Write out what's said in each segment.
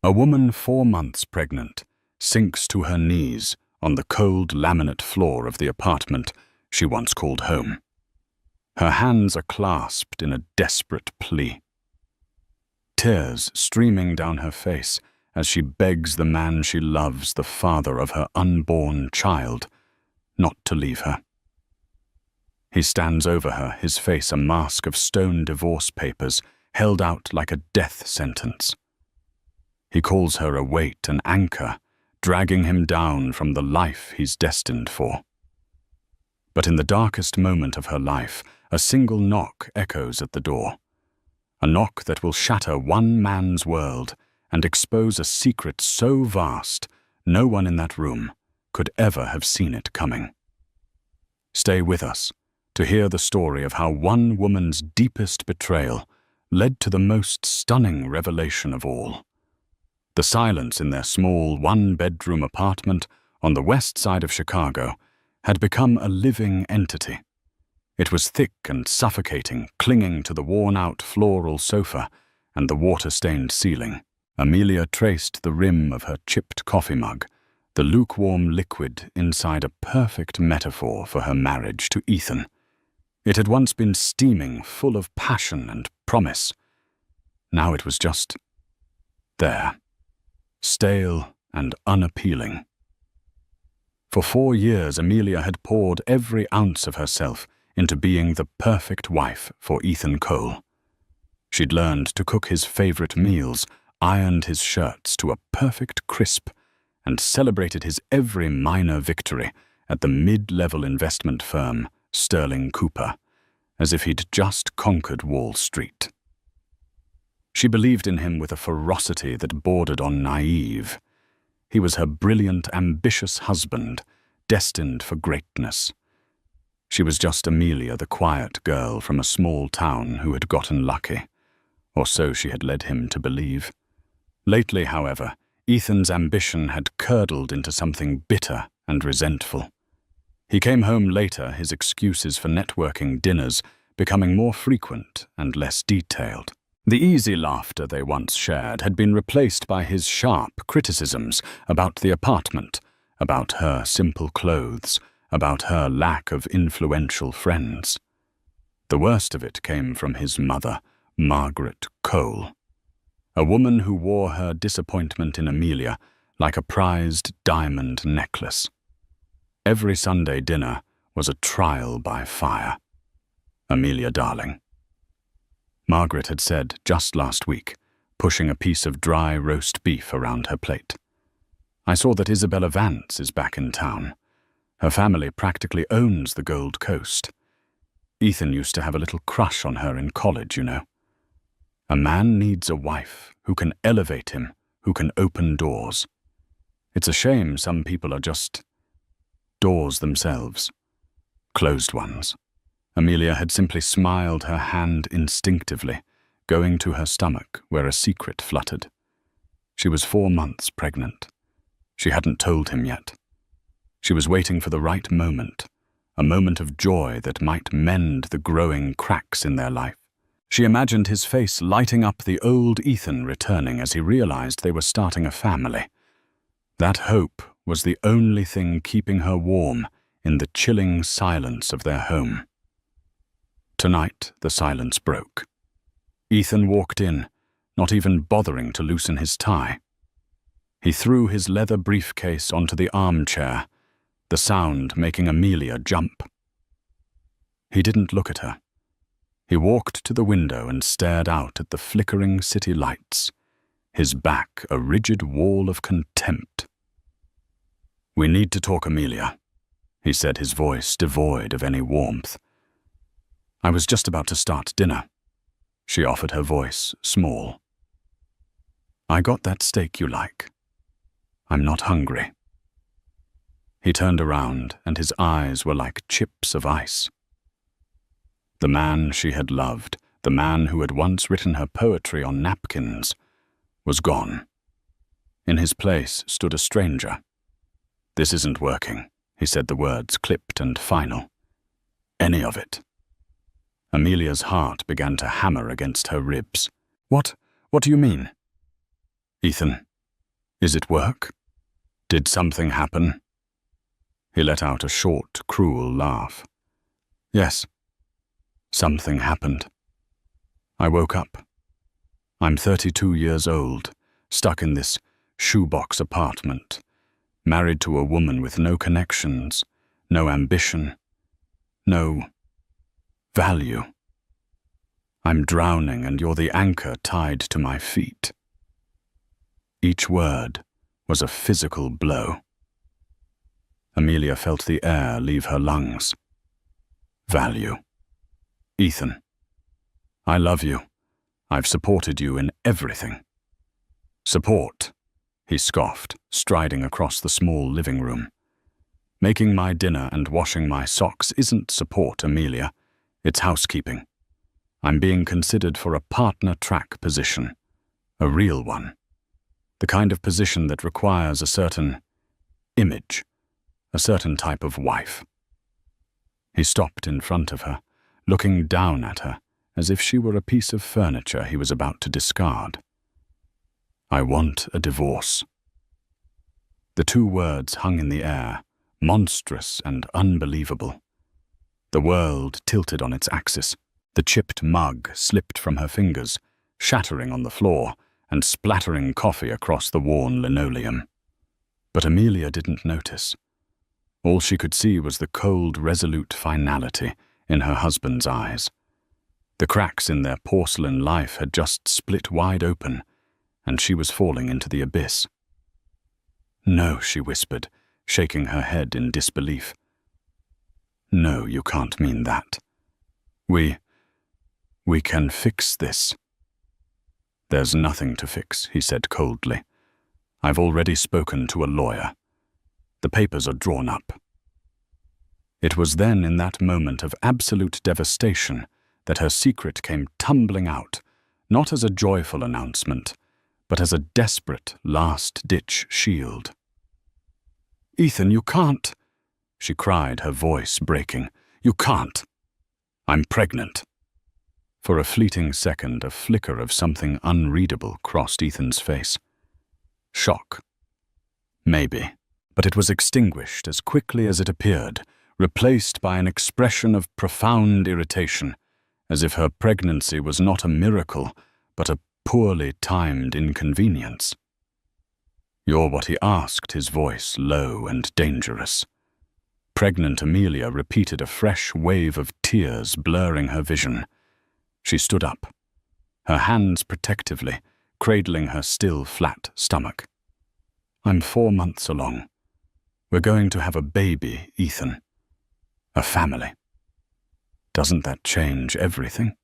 A woman 4 months pregnant sinks to her knees on the cold laminate floor of the apartment she once called home. Her hands are clasped in a desperate plea. Tears streaming down her face as she begs the man she loves, the father of her unborn child, not to leave her. He stands over her, his face a mask of stone divorce papers held out like a death sentence. He calls her a weight, an anchor, dragging him down from the life he's destined for. But in the darkest moment of her life, a single knock echoes at the door. A knock that will shatter one man's world and expose a secret so vast no one in that room could ever have seen it coming. Stay with us to hear the story of how one woman's deepest betrayal led to the most stunning revelation of all. The silence in their small one-bedroom apartment on the west side of Chicago had become a living entity. It was thick and suffocating, clinging to the worn-out floral sofa and the water-stained ceiling. Amelia traced the rim of her chipped coffee mug, the lukewarm liquid inside a perfect metaphor for her marriage to Ethan. It had once been steaming, full of passion and promise. Now it was just there, stale and unappealing. For 4 years, Amelia had poured every ounce of herself into being the perfect wife for Ethan Cole. She'd learned to cook his favorite meals, ironed his shirts to a perfect crisp, and celebrated his every minor victory at the mid-level investment firm Sterling Cooper, as if he'd just conquered Wall Street. She believed in him with a ferocity that bordered on naive. He was her brilliant, ambitious husband, destined for greatness. She was just Amelia, the quiet girl from a small town who had gotten lucky, or so she had led him to believe. Lately, however, Ethan's ambition had curdled into something bitter and resentful. He came home later, his excuses for networking dinners becoming more frequent and less detailed. The easy laughter they once shared had been replaced by his sharp criticisms about the apartment, about her simple clothes, about her lack of influential friends. The worst of it came from his mother, Margaret Cole, a woman who wore her disappointment in Amelia like a prized diamond necklace. Every Sunday dinner was a trial by fire. Amelia, darling, Margaret had said just last week, pushing a piece of dry roast beef around her plate. I saw that Isabella Vance is back in town. Her family practically owns the Gold Coast. Ethan used to have a little crush on her in college, you know. A man needs a wife who can elevate him, who can open doors. It's a shame some people are just doors themselves, closed ones. Amelia had simply smiled her hand instinctively, going to her stomach where a secret fluttered. She was 4 months pregnant. She hadn't told him yet. She was waiting for the right moment, a moment of joy that might mend the growing cracks in their life. She imagined his face lighting up, the old Ethan returning as he realized they were starting a family. That hope was the only thing keeping her warm in the chilling silence of their home. Tonight, the silence broke. Ethan walked in, not even bothering to loosen his tie. He threw his leather briefcase onto the armchair, the sound making Amelia jump. He didn't look at her. He walked to the window and stared out at the flickering city lights, his back a rigid wall of contempt. "We need to talk, Amelia," he said, his voice devoid of any warmth. "I was just about to start dinner," she offered, her voice small. "I got that steak you like. I'm not hungry." He turned around, and his eyes were like chips of ice. The man she had loved, the man who had once written her poetry on napkins, was gone. In his place stood a stranger. "This isn't working," he said, the words clipped and final. "Any of it." Amelia's heart began to hammer against her ribs. What do you mean?" "Ethan," Is it work? Did something happen? He let out a short, cruel laugh. Yes. Something happened. I woke up. I'm 32 years old, stuck in this shoebox apartment, married to a woman with no connections, no ambition, no value. I'm drowning and you're the anchor tied to my feet. Each word was a physical blow. Amelia felt the air leave her lungs. Value. Ethan. I love you. I've supported you in everything. Support, he scoffed, striding across the small living room. Making my dinner and washing my socks isn't support, Amelia. It's housekeeping. I'm being considered for a partner track position. A real one. The kind of position that requires a certain image, a certain type of wife. He stopped in front of her, looking down at her, as if she were a piece of furniture he was about to discard. I want a divorce. The two words hung in the air, monstrous and unbelievable. The world tilted on its axis. The chipped mug slipped from her fingers, shattering on the floor and splattering coffee across the worn linoleum. But Amelia didn't notice. All she could see was the cold, resolute finality in her husband's eyes. The cracks in their porcelain life had just split wide open, and she was falling into the abyss. No, she whispered, shaking her head in disbelief. No, you can't mean that. We can fix this. There's nothing to fix, he said coldly. I've already spoken to a lawyer. The papers are drawn up. It was then, in that moment of absolute devastation, that her secret came tumbling out, not as a joyful announcement, but as a desperate, last-ditch shield. Ethan, you can't, she cried, her voice breaking. You can't. I'm pregnant. For a fleeting second, a flicker of something unreadable crossed Ethan's face. Shock. Maybe. But it was extinguished as quickly as it appeared, replaced by an expression of profound irritation, as if her pregnancy was not a miracle, but a poorly timed inconvenience. You're what he asked, his voice low and dangerous. Pregnant Amelia repeated, a fresh wave of tears blurring her vision. She stood up, her hands protectively, cradling her still flat stomach. I'm 4 months along. We're going to have a baby, Ethan. A family. Doesn't that change everything?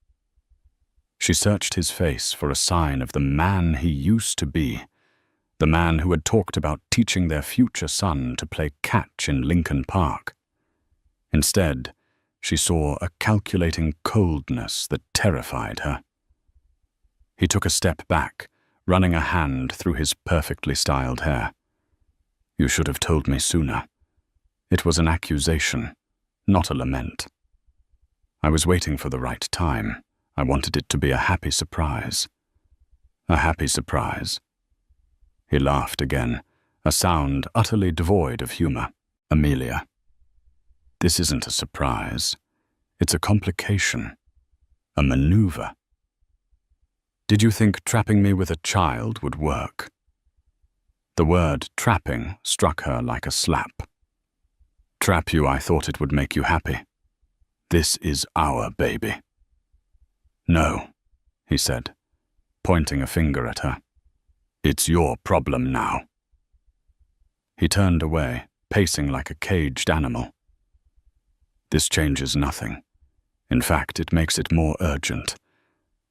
She searched his face for a sign of the man he used to be, the man who had talked about teaching their future son to play catch in Lincoln Park. Instead, she saw a calculating coldness that terrified her. He took a step back, running a hand through his perfectly styled hair. You should have told me sooner. It was an accusation, not a lament. I was waiting for the right time. I wanted it to be a happy surprise. A happy surprise. He laughed again, a sound utterly devoid of humor. Amelia. This isn't a surprise. It's a complication. A maneuver. Did you think trapping me with a child would work? The word trapping struck her like a slap. Trap you, I thought it would make you happy. This is our baby. No, he said, pointing a finger at her. It's your problem now. He turned away, pacing like a caged animal. This changes nothing. In fact, it makes it more urgent.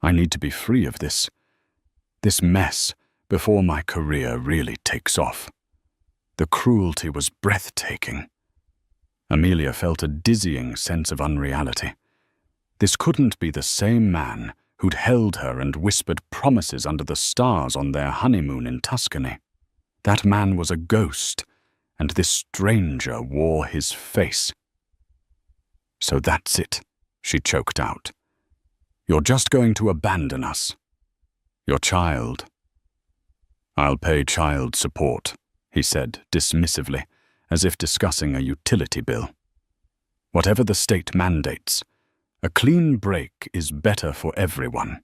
I need to be free of this mess before my career really takes off. The cruelty was breathtaking. Amelia felt a dizzying sense of unreality. This couldn't be the same man who'd held her and whispered promises under the stars on their honeymoon in Tuscany. That man was a ghost, and this stranger wore his face. So that's it, she choked out. You're just going to abandon us. Your child. I'll pay child support, he said dismissively, as if discussing a utility bill. Whatever the state mandates, a clean break is better for everyone.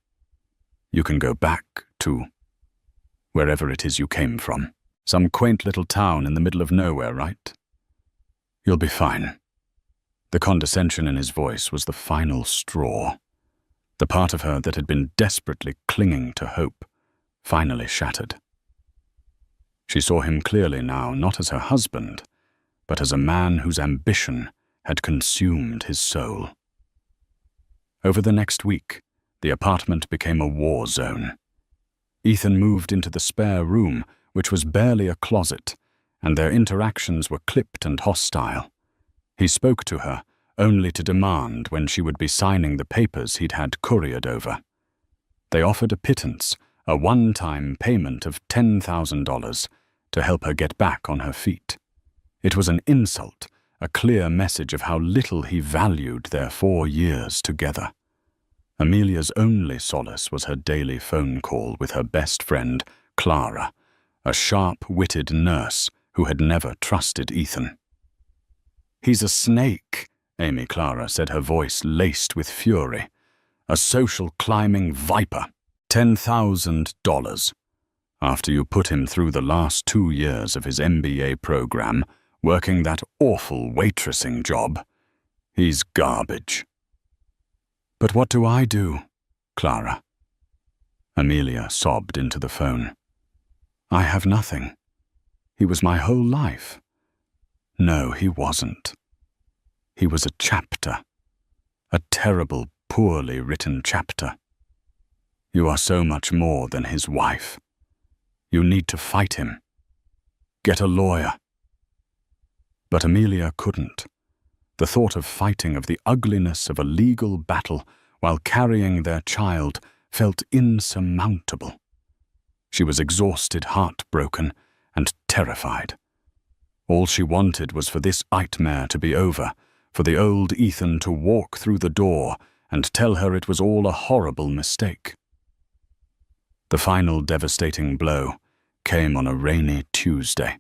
You can go back to wherever it is you came from. Some quaint little town in the middle of nowhere, right? You'll be fine. The condescension in his voice was the final straw. The part of her that had been desperately clinging to hope finally shattered. She saw him clearly now, not as her husband, but as a man whose ambition had consumed his soul. Over the next week, the apartment became a war zone. Ethan moved into the spare room, which was barely a closet, and their interactions were clipped and hostile. He spoke to her only to demand when she would be signing the papers he'd had couriered over. They offered a pittance, a one-time payment of $10,000 to help her get back on her feet. It was an insult, a clear message of how little he valued their 4 years together. Amelia's only solace was her daily phone call with her best friend, Clara, a sharp-witted nurse who had never trusted Ethan. "He's a snake," Amy Clara said, her voice laced with fury. "A social climbing viper. $10,000. After you put him through the last 2 years of his MBA program, working that awful waitressing job. He's garbage." "But what do I do, Clara?" Amelia sobbed into the phone. "I have nothing. He was my whole life." "No, he wasn't. He was a chapter. A terrible, poorly written chapter. You are so much more than his wife. You need to fight him. Get a lawyer." But Amelia couldn't. The thought of fighting of the ugliness of a legal battle while carrying their child felt insurmountable. She was exhausted, heartbroken, and terrified. All she wanted was for this nightmare to be over, for the old Ethan to walk through the door and tell her it was all a horrible mistake. The final devastating blow came on a rainy Tuesday.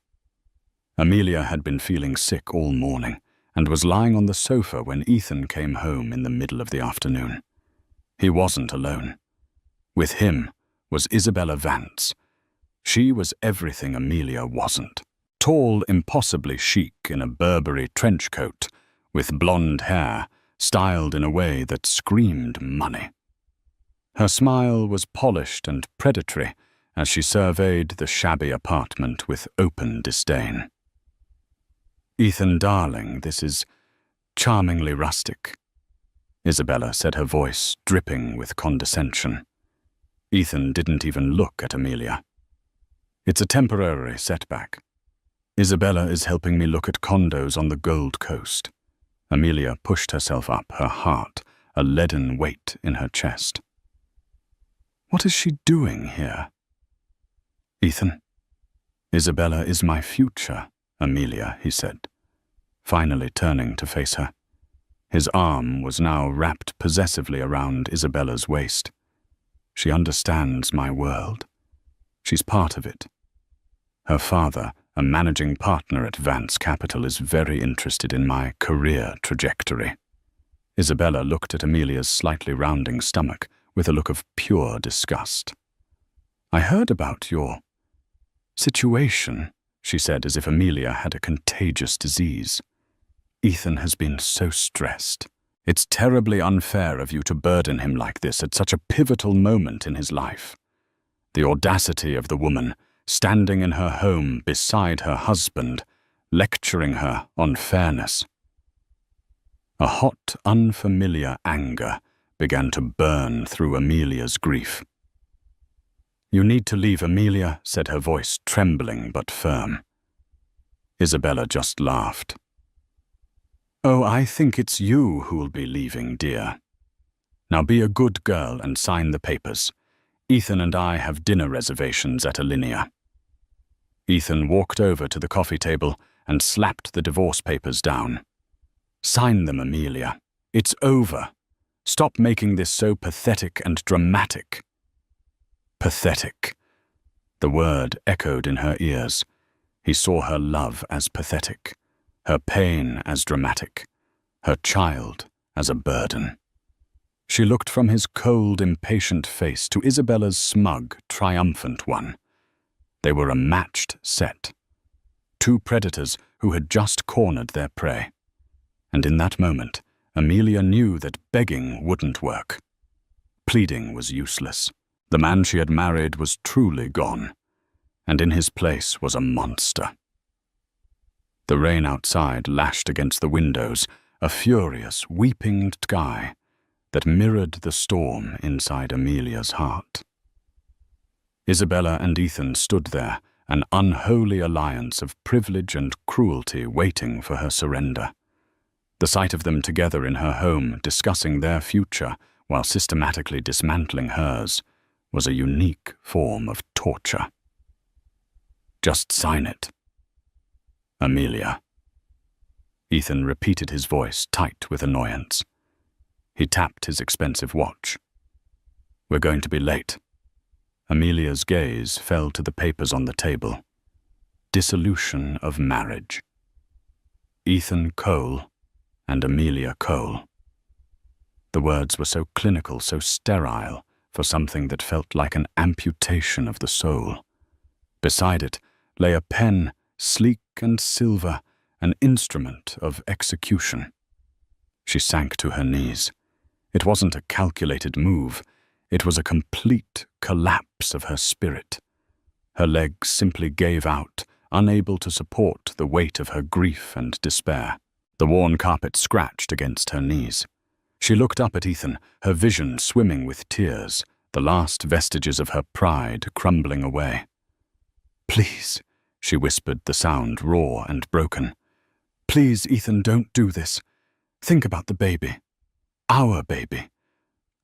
Amelia had been feeling sick all morning and was lying on the sofa when Ethan came home in the middle of the afternoon. He wasn't alone. With him was Isabella Vance. She was everything Amelia wasn't. Tall, impossibly chic in a Burberry trench coat, with blonde hair, styled in a way that screamed money. Her smile was polished and predatory as she surveyed the shabby apartment with open disdain. "Ethan, darling, this is charmingly rustic," Isabella said, her voice dripping with condescension. Ethan didn't even look at Amelia. "It's a temporary setback. Isabella is helping me look at condos on the Gold Coast." Amelia pushed herself up, her heart a leaden weight in her chest. "What is she doing here?" "Ethan, Isabella is my future, Amelia," he said, finally turning to face her. His arm was now wrapped possessively around Isabella's waist. "She understands my world. She's part of it. Her father, a managing partner at Vance Capital, is very interested in my career trajectory." Isabella looked at Amelia's slightly rounding stomach with a look of pure disgust. "I heard about your situation," she said, as if Amelia had a contagious disease. "Ethan has been so stressed. It's terribly unfair of you to burden him like this at such a pivotal moment in his life." The audacity of the woman, standing in her home beside her husband, lecturing her on fairness. A hot, unfamiliar anger began to burn through Amelia's grief. "You need to leave, Amelia," said her voice trembling but firm. Isabella just laughed. "Oh, I think it's you who'll be leaving, dear. Now be a good girl and sign the papers. Ethan and I have dinner reservations at Alinea." Ethan walked over to the coffee table and slapped the divorce papers down. "Sign them, Amelia. It's over. Stop making this so pathetic and dramatic." Pathetic. The word echoed in her ears. He saw her love as pathetic, her pain as dramatic, her child as a burden. She looked from his cold, impatient face to Isabella's smug, triumphant one. They were a matched set. Two predators who had just cornered their prey. And in that moment, Amelia knew that begging wouldn't work. Pleading was useless. The man she had married was truly gone, and in his place was a monster. The rain outside lashed against the windows, a furious, weeping sky that mirrored the storm inside Amelia's heart. Isabella and Ethan stood there, an unholy alliance of privilege and cruelty waiting for her surrender. The sight of them together in her home, discussing their future while systematically dismantling hers, was a unique form of torture. Just sign it. Amelia. Ethan repeated his voice, tight with annoyance. He tapped his expensive watch. We're going to be late. Amelia's gaze fell to the papers on the table. Dissolution of marriage. Ethan Cole and Amelia Cole. The words were so clinical, so sterile, for something that felt like an amputation of the soul. Beside it lay a pen, sleek and silver, an instrument of execution. She sank to her knees. It wasn't a calculated move. It was a complete collapse of her spirit. Her legs simply gave out, unable to support the weight of her grief and despair. The worn carpet scratched against her knees. She looked up at Ethan, her vision swimming with tears, the last vestiges of her pride crumbling away. Please, she whispered, the sound raw and broken. Please, Ethan, don't do this. Think about the baby. Our baby.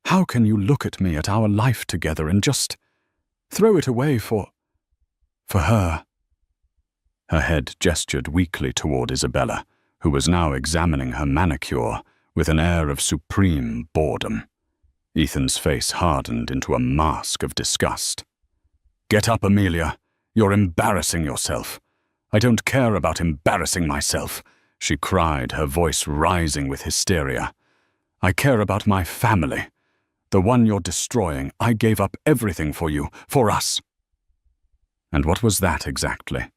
How can you look at me, at our life together, and just throw it away for her? Her head gestured weakly toward Isabella, who was now examining her manicure with an air of supreme boredom. Ethan's face hardened into a mask of disgust. Get up, Amelia. You're embarrassing yourself. I don't care about embarrassing myself, she cried, her voice rising with hysteria. I care about my family. The one you're destroying. I gave up everything for you, for us. And what was that exactly?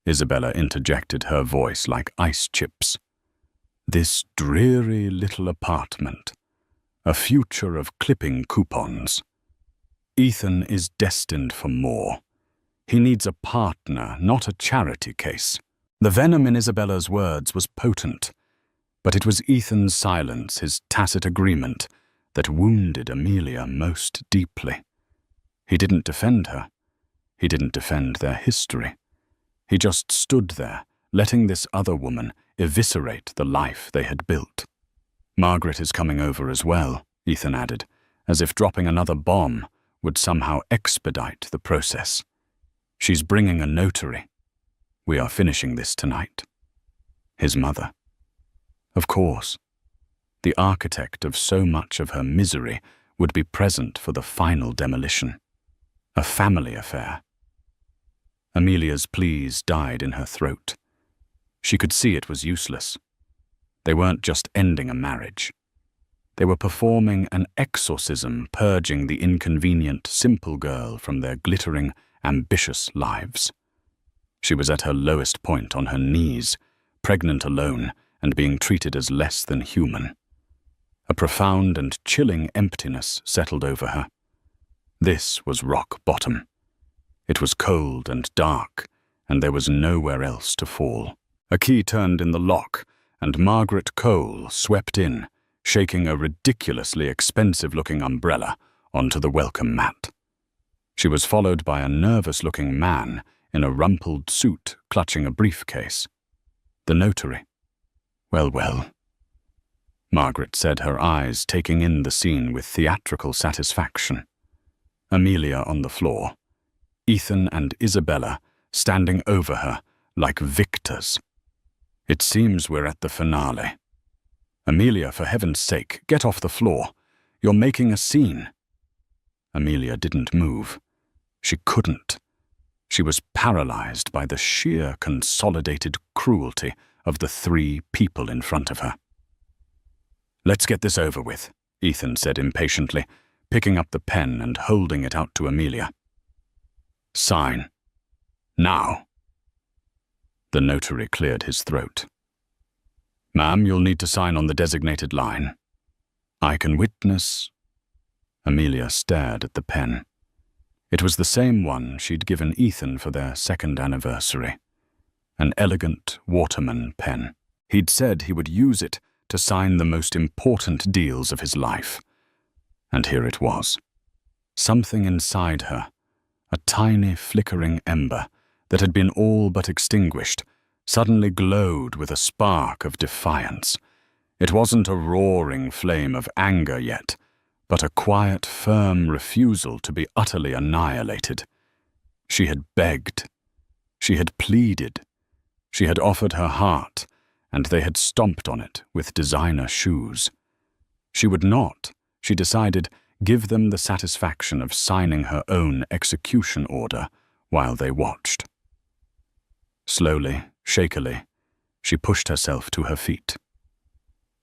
Isabella interjected, her voice like ice chips. This dreary little apartment. A future of clipping coupons. Ethan is destined for more. He needs a partner, not a charity case. The venom in Isabella's words was potent, but it was Ethan's silence, his tacit agreement, that wounded Amelia most deeply. He didn't defend her. He didn't defend their history. He just stood there, letting this other woman eviscerate the life they had built. Margaret is coming over as well, Ethan added, as if dropping another bomb would somehow expedite the process. She's bringing a notary. We are finishing this tonight. His mother. Of course. The architect of so much of her misery would be present for the final demolition. A family affair. Amelia's pleas died in her throat. She could see it was useless. They weren't just ending a marriage. They were performing an exorcism, purging the inconvenient, simple girl from their glittering, ambitious lives. She was at her lowest point, on her knees, pregnant alone and being treated as less than human. A profound and chilling emptiness settled over her. This was rock bottom. It was cold and dark, and there was nowhere else to fall. A key turned in the lock, and Margaret Cole swept in, shaking a ridiculously expensive-looking umbrella onto the welcome mat. She was followed by a nervous-looking man in a rumpled suit clutching a briefcase. The notary. Well. Margaret said, her eyes taking in the scene with theatrical satisfaction. Amelia on the floor. Ethan and Isabella standing over her like victors. It seems we're at the finale. Amelia, for heaven's sake, get off the floor. You're making a scene. Amelia didn't move. She couldn't. She was paralyzed by the sheer consolidated cruelty of the three people in front of her. "Let's get this over with," Ethan said impatiently, picking up the pen and holding it out to Amelia. "Sign. Now." The notary cleared his throat. "Ma'am, you'll need to sign on the designated line. I can witness—" Amelia stared at the pen. It was the same one she'd given Ethan for their second anniversary. An elegant Waterman pen. He'd said he would use it to sign the most important deals of his life. And here it was. Something inside her, a tiny flickering ember that had been all but extinguished, suddenly glowed with a spark of defiance. It wasn't a roaring flame of anger yet, but a quiet, firm refusal to be utterly annihilated. She had begged. She had pleaded. She had offered her heart, and they had stomped on it with designer shoes. She would not, she decided, give them the satisfaction of signing her own execution order while they watched. Slowly, shakily, she pushed herself to her feet.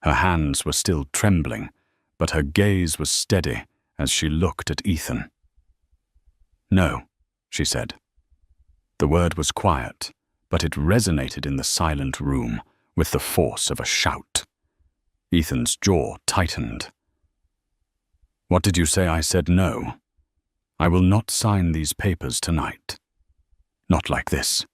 Her hands were still trembling, but her gaze was steady as she looked at Ethan. "No," she said. The word was quiet, but it resonated in the silent room with the force of a shout. Ethan's jaw tightened. "What did you say I said no? I will not sign these papers tonight. Not like this."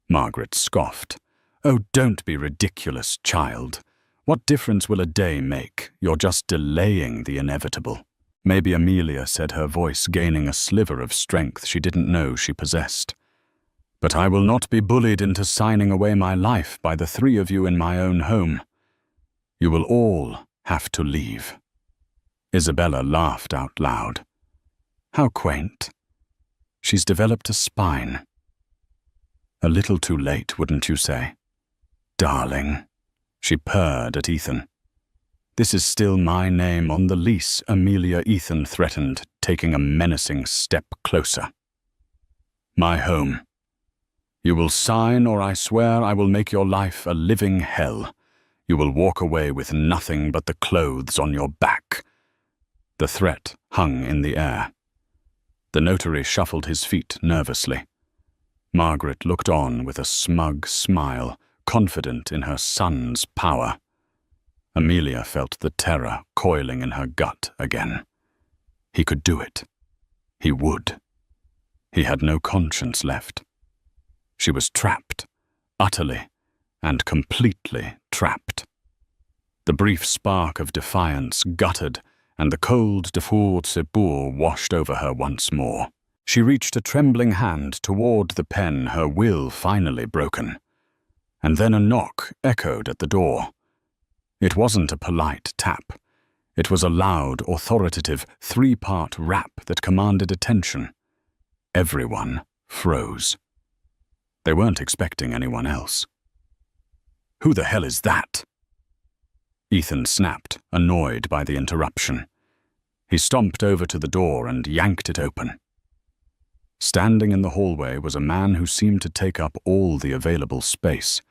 Margaret scoffed. "Oh, don't be ridiculous, child. What difference will a day make? You're just delaying the inevitable." Maybe Amelia said, her voice gaining a sliver of strength she didn't know she possessed. "But I will not be bullied into signing away my life by the three of you in my own home. You will all have to leave." Isabella laughed out loud. "How quaint. She's developed a spine." "A little too late, wouldn't you say?" "Darling." She purred at Ethan. "This is still my name on the lease," Amelia Ethan threatened, taking a menacing step closer. "My home. You will sign, or I swear I will make your life a living hell. You will walk away with nothing but the clothes on your back." The threat hung in the air. The notary shuffled his feet nervously. Margaret looked on with a smug smile, confident in her son's power. Amelia felt the terror coiling in her gut again. He could do it. He would. He had no conscience left. She was trapped, utterly and completely trapped. The brief spark of defiance guttered, and the cold de force washed over her once more. She reached a trembling hand toward the pen, her will finally broken. And then a knock echoed at the door. It wasn't a polite tap. It was a loud, authoritative, three-part rap that commanded attention. Everyone froze. They weren't expecting anyone else. "Who the hell is that?" Ethan snapped, annoyed by the interruption. He stomped over to the door and yanked it open. Standing in the hallway was a man who seemed to take up all the available space.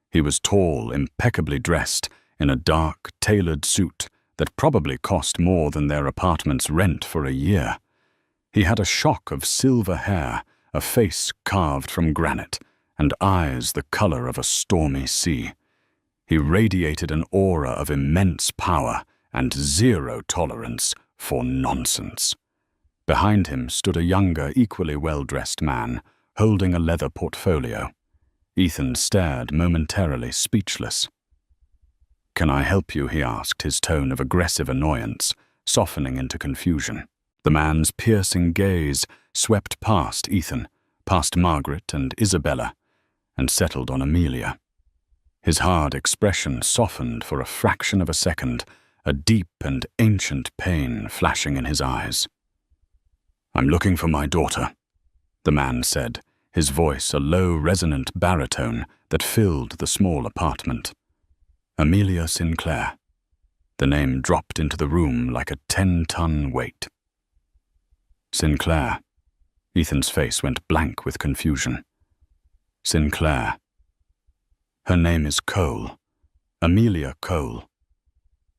He was tall, impeccably dressed, in a dark, tailored suit that probably cost more than their apartment's rent for a year. He had a shock of silver hair, a face carved from granite, and eyes the color of a stormy sea. He radiated an aura of immense power and zero tolerance for nonsense. Behind him stood a younger, equally well-dressed man, holding a leather portfolio. Ethan stared, momentarily speechless. "Can I help you?" he asked, his tone of aggressive annoyance softening into confusion. The man's piercing gaze swept past Ethan, past Margaret and Isabella, and settled on Amelia. His hard expression softened for a fraction of a second, a deep and ancient pain flashing in his eyes. "I'm looking for my daughter," the man said, his voice a low, resonant baritone that filled the small apartment. "Amelia Sinclair." The name dropped into the room like a 10-ton weight. "Sinclair." Ethan's face went blank with confusion. Sinclair. Her name is Cole. Amelia Cole.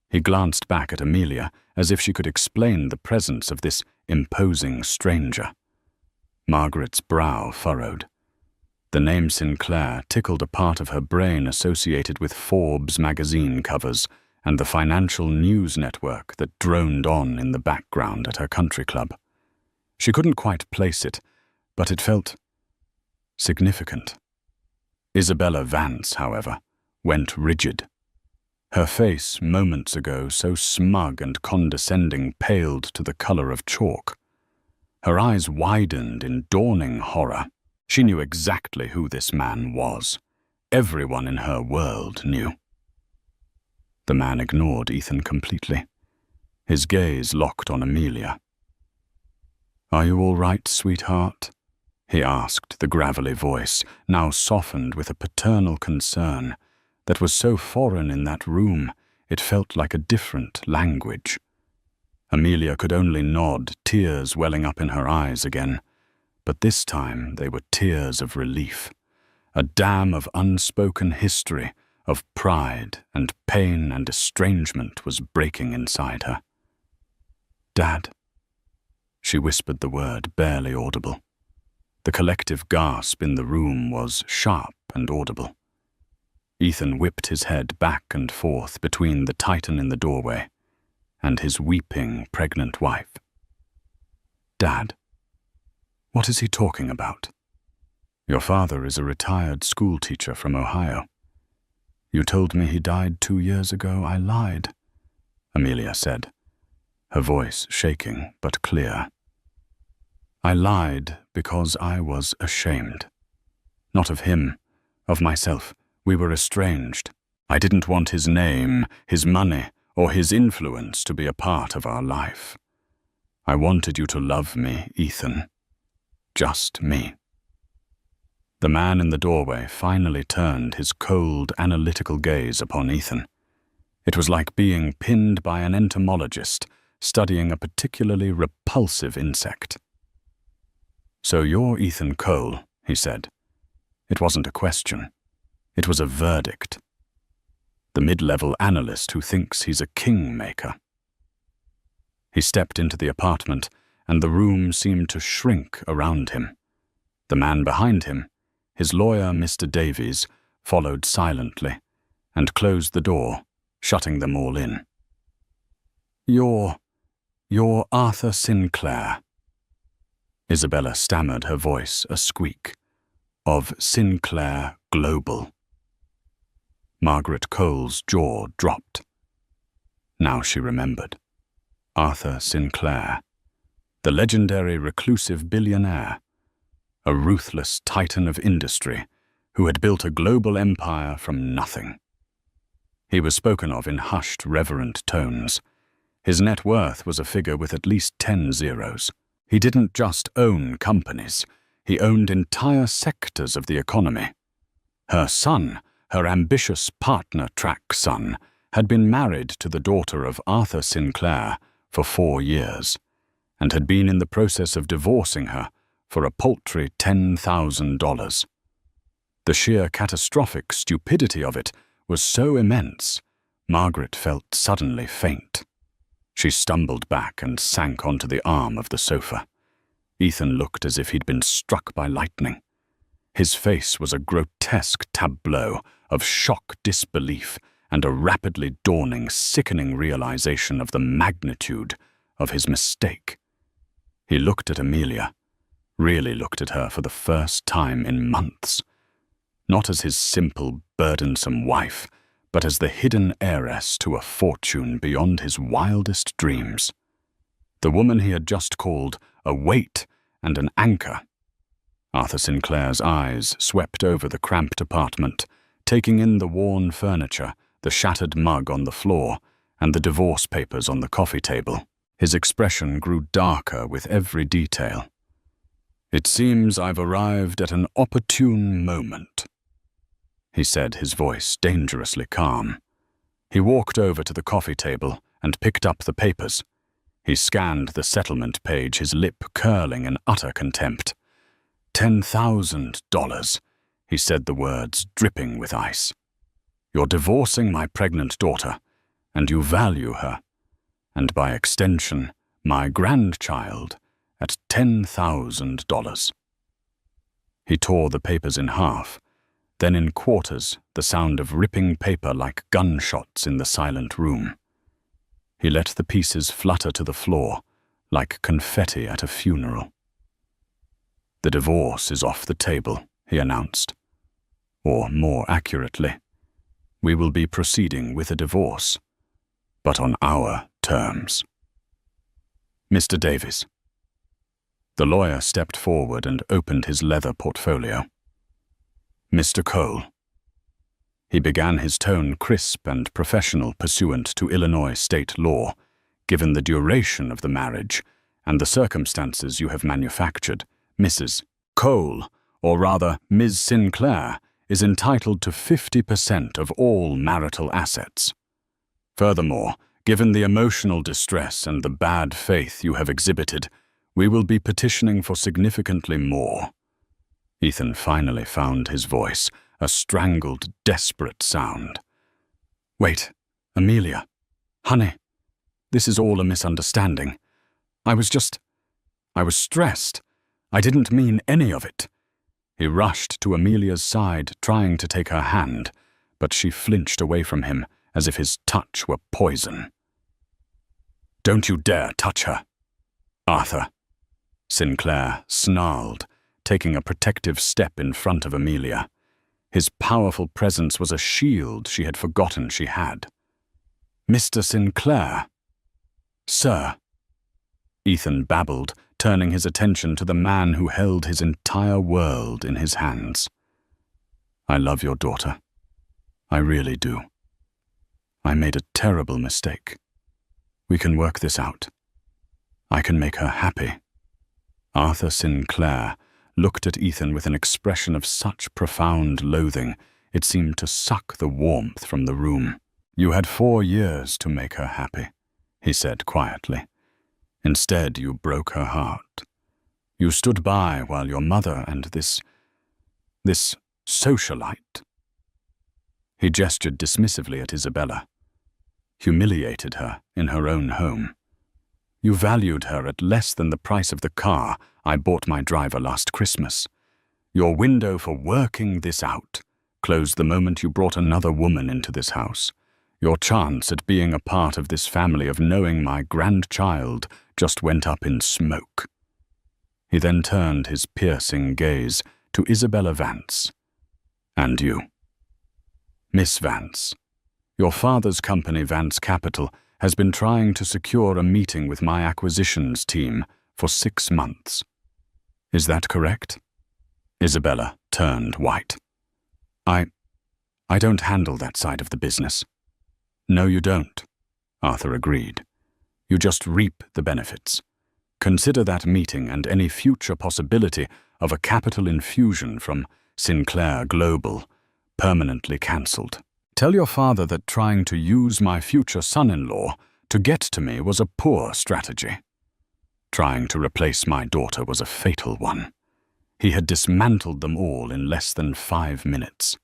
He glanced back at Amelia as if she could explain the presence of this imposing stranger. Margaret's brow furrowed. The name Sinclair tickled a part of her brain associated with Forbes magazine covers and the financial news network that droned on in the background at her country club. She couldn't quite place it, but it felt significant. Isabella Vance, however, went rigid. Her face, moments ago so smug and condescending, paled to the color of chalk. Her eyes widened in dawning horror. She knew exactly who this man was. Everyone in her world knew. The man ignored Ethan completely. His gaze locked on Amelia. "Are you all right, sweetheart?" he asked, the gravelly voice, now softened with a paternal concern that was so foreign in that room it felt like a different language. Amelia could only nod, tears welling up in her eyes again, but this time they were tears of relief. A dam of unspoken history, of pride and pain and estrangement was breaking inside her. "Dad." She whispered the word, barely audible. The collective gasp in the room was sharp and audible. Ethan whipped his head back and forth between the Titan in the doorway and his weeping, pregnant wife. "Dad, what is he talking about?" "Your father is a retired school teacher from Ohio. You told me he died 2 years ago. I lied," Amelia said, her voice shaking but clear. "I lied because I was ashamed. Not of him, of myself. We were estranged. I didn't want his name, his money, or his influence to be a part of our life. I wanted you to love me, Ethan. Just me." The man in the doorway finally turned his cold, analytical gaze upon Ethan. It was like being pinned by an entomologist studying a particularly repulsive insect. "So you're Ethan Cole," he said. It wasn't a question. It was a verdict. The mid-level analyst who thinks he's a kingmaker. He stepped into the apartment, and the room seemed to shrink around him. The man behind him, his lawyer, Mr. Davies, followed silently and closed the door, shutting them all in. You're Arthur Sinclair." Isabella stammered, her voice a squeak. "Of Sinclair Global." Margaret Cole's jaw dropped. Now she remembered. Arthur Sinclair, the legendary reclusive billionaire, a ruthless titan of industry who had built a global empire from nothing. He was spoken of in hushed, reverent tones. His net worth was a figure with at least 10 zeros. He didn't just own companies, he owned entire sectors of the economy. Her son, her ambitious partner-track son, had been married to the daughter of Arthur Sinclair for 4 years, and had been in the process of divorcing her for a paltry $10,000. The sheer catastrophic stupidity of it was so immense, Margaret felt suddenly faint. She stumbled back and sank onto the arm of the sofa. Ethan looked as if he'd been struck by lightning. His face was a grotesque tableau of shock disbelief and a rapidly dawning, sickening realization of the magnitude of his mistake. He looked at Amelia, really looked at her for the first time in months, not as his simple, burdensome wife, but as the hidden heiress to a fortune beyond his wildest dreams. The woman he had just called a weight and an anchor. Arthur Sinclair's eyes swept over the cramped apartment, taking in the worn furniture, the shattered mug on the floor, and the divorce papers on the coffee table. His expression grew darker with every detail. "It seems I've arrived at an opportune moment," he said, his voice dangerously calm. He walked over to the coffee table and picked up the papers. He scanned the settlement page, his lip curling in utter contempt. $10,000, he said the words dripping with ice. You're divorcing my pregnant daughter, and you value her, and by extension, my grandchild, at $10,000. He tore the papers in half, then in quarters, the sound of ripping paper like gunshots in the silent room. He let the pieces flutter to the floor, like confetti at a funeral. The divorce is off the table, he announced. Or more accurately, we will be proceeding with a divorce, but on our terms. Mr. Davies. The lawyer stepped forward and opened his leather portfolio. Mr. Cole. He began, his tone crisp and professional pursuant to Illinois state law, given the duration of the marriage and the circumstances you have manufactured. Mrs. Cole, or rather Ms. Sinclair, is entitled to 50% of all marital assets. Furthermore, given the emotional distress and the bad faith you have exhibited, we will be petitioning for significantly more. Ethan finally found his voice, a strangled, desperate sound. Wait, Amelia. Honey, this is all a misunderstanding. I was stressed. I didn't mean any of it. He rushed to Amelia's side, trying to take her hand, but she flinched away from him as if his touch were poison. Don't you dare touch her, Arthur. Sinclair snarled, taking a protective step in front of Amelia. His powerful presence was a shield she had forgotten she had. Mr. Sinclair. Sir. Ethan babbled, turning his attention to the man who held his entire world in his hands. I love your daughter. I really do. I made a terrible mistake. We can work this out. I can make her happy. Arthur Sinclair looked at Ethan with an expression of such profound loathing, it seemed to suck the warmth from the room. You had 4 years to make her happy, he said quietly. Instead, you broke her heart. You stood by while your mother and this socialite. He gestured dismissively at Isabella, humiliated her in her own home. You valued her at less than the price of the car I bought my driver last Christmas. Your window for working this out closed the moment you brought another woman into this house. Your chance at being a part of this family, of knowing my grandchild, just went up in smoke. He then turned his piercing gaze to Isabella Vance. And you. Miss Vance, your father's company, Vance Capital, has been trying to secure a meeting with my acquisitions team for 6 months. Is that correct? Isabella turned white. I don't handle that side of the business. No, you don't, Arthur agreed. You just reap the benefits. Consider that meeting and any future possibility of a capital infusion from Sinclair Global permanently cancelled. Tell your father that trying to use my future son-in-law to get to me was a poor strategy. Trying to replace my daughter was a fatal one. He had dismantled them all in less than 5 minutes.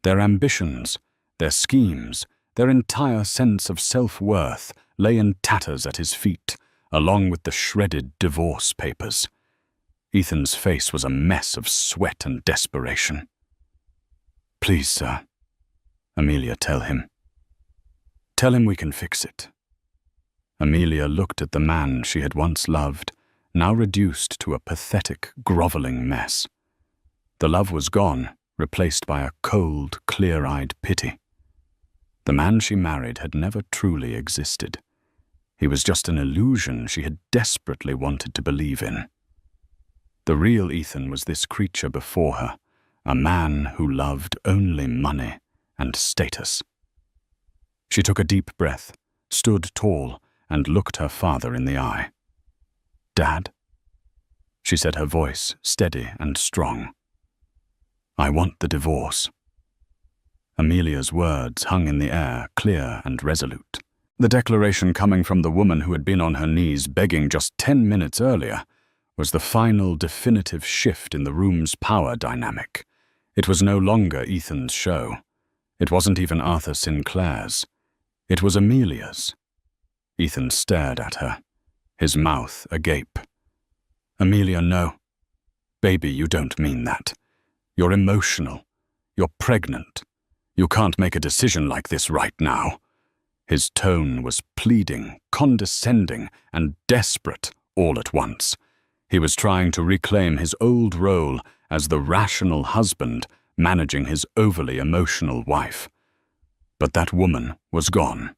Their ambitions, their schemes, their entire sense of self-worth lay in tatters at his feet, along with the shredded divorce papers. Ethan's face was a mess of sweat and desperation. Please, sir. Amelia, tell him. Tell him we can fix it. Amelia looked at the man she had once loved, now reduced to a pathetic, groveling mess. The love was gone, replaced by a cold, clear-eyed pity. The man she married had never truly existed. He was just an illusion she had desperately wanted to believe in. The real Ethan was this creature before her, a man who loved only money and status. She took a deep breath, stood tall, and looked her father in the eye. Dad? She said, her voice steady and strong. I want the divorce. Amelia's words hung in the air, clear and resolute. The declaration coming from the woman who had been on her knees begging just 10 minutes earlier was the final definitive shift in the room's power dynamic. It was no longer Ethan's show. It wasn't even Arthur Sinclair's. It was Amelia's. Ethan stared at her, his mouth agape. "Amelia, no. Baby, you don't mean that. You're emotional. You're pregnant. You can't make a decision like this right now." His tone was pleading, condescending, and desperate all at once. He was trying to reclaim his old role as the rational husband managing his overly emotional wife. But that woman was gone.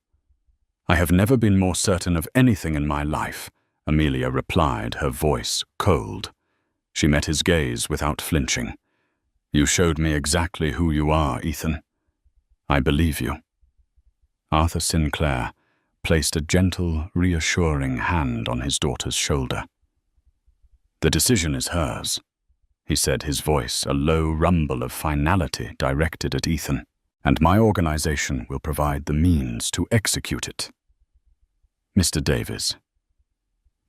"I have never been more certain of anything in my life," Amelia replied, her voice cold. She met his gaze without flinching. "You showed me exactly who you are, Ethan. I believe you." Arthur Sinclair placed a gentle, reassuring hand on his daughter's shoulder. "The decision is hers," he said, his voice a low rumble of finality directed at Ethan, "and my organization will provide the means to execute it. Mr. Davies,